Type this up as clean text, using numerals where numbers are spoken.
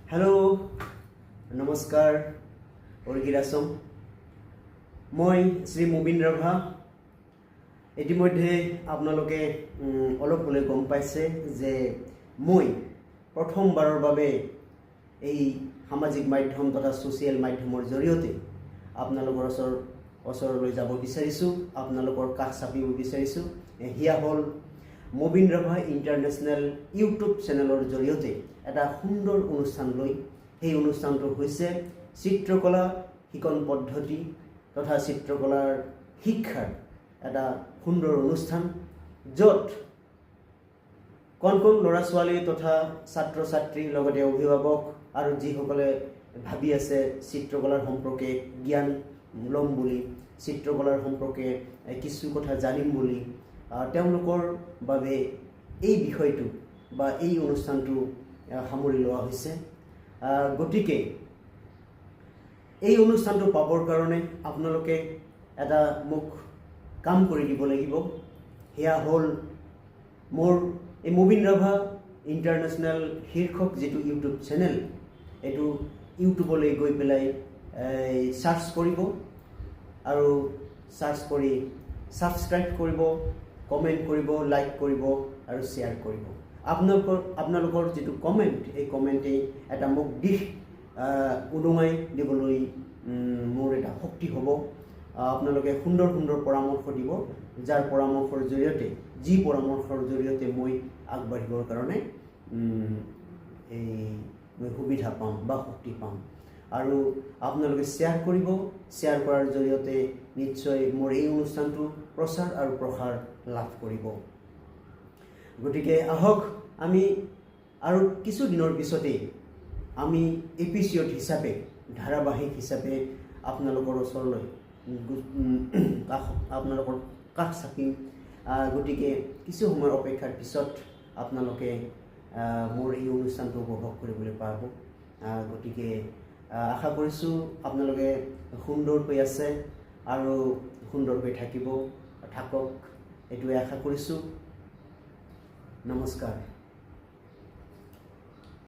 Hello नमस्कार ओरगिरासम मैं श्री मुबिन राभा इतिमध्ये आपनालोके अलप हले गम पाइसे जे मैं प्रथमबाৰৰ বাবে এই সামাজিক মাধ্যম তথা সোশ্যাল মাধ্যমৰ জৰিয়তে আপোনালোকৰ ওচৰলৈ যাব বিচাৰিছো আপোনালোকৰ কাষ চাপিব বিচাৰিছো হিয়া হল মুবিন ৰাভা ইন্টাৰনেশ্যনেল ইউটিউব চেনেলৰ জৰিয়তে এটা সুন্দৰ অনুষ্ঠান লৈ এই অনুষ্ঠানটো হৈছে চিত্ৰকলা শিকন পদ্ধতি তথা চিত্ৰকলাৰ শিক্ষাৰ এটা সুন্দৰ অনুষ্ঠান যত কোন লৰা ছোৱালী তথা ছাত্ৰ ছাত্ৰী লগতে অভিভাৱক আৰু যিসকলে ভাবি আছে চিত্ৰকলাৰ সম্পৰ্কে জ্ঞান লম বুলি চিত্ৰকলাৰ সম্পৰ্কে কিছু কথা জানিম বুলি তেওঁলোকৰ বাবে এই বিষয়টো বা এই অনুষ্ঠানটো সামৰি লোৱা হৈছে গতিকে এই অনুষ্ঠানটো পাবৰ কাৰণে আপোনালোকে এটা মোক কাম কৰি দিব লাগিব হেয়া হল মোৰ এই মুবিন ৰাভা ইন্টাৰনেশ্যনেল শীৰ্ষক যেটো ইউটিউব চেনেল এটো ইউটিউবলৈ গৈ পেলাই সাৰ্চ কৰিব আৰু সাৰ্চ কৰি সাবস্ক্ৰাইব কৰিব কমেন্ট কৰিব লাইক কৰিব আৰু শেয়াৰ কৰিব আপোনালোকৰ যেটো কমেন্ট এই কমেন্টে এটা মোক দিশ উদুঙাই দিবলৈ মোৰ এটা শক্তি হ'ব আপোনালোকে সুন্দৰ পৰামৰ্শ দিব যাৰ পৰামৰ্শৰ জৰিয়তে যি পৰামৰ্শৰ জৰিয়তে মই আগবাঢ়িবৰ কাৰণে মই সুবিধা পাম বা শক্তি পাম আৰু আপোনালোকে শেয়াৰ কৰিব শেয়াৰ কৰাৰ জৰিয়তে নিশ্চয় মোৰ এই অনুষ্ঠানটো প্ৰচাৰ আৰু প্ৰসাৰ লাভ কৰিব গতিকে আহক আমি আৰু কিছু দিনৰ পিছতে আমি এপিসোড হিচাপে ধাৰাবাহিক হিচাপে আপোনালোকৰ ওচৰলৈ আপোনালোকৰ কাষ চাপিম গতিকে কিছু সময় অপেক্ষাৰ পিছত আপোনালোকে মোৰ এই অনুষ্ঠানটো উপভোগ কৰিবলৈ পাব গতিকে আশা কৰিছো আপোনালোকে সুন্দৰ হৈ আছে আৰু সুন্দৰ হৈ থাকক এটোৱে আশা কৰিছো নমস্কাৰ।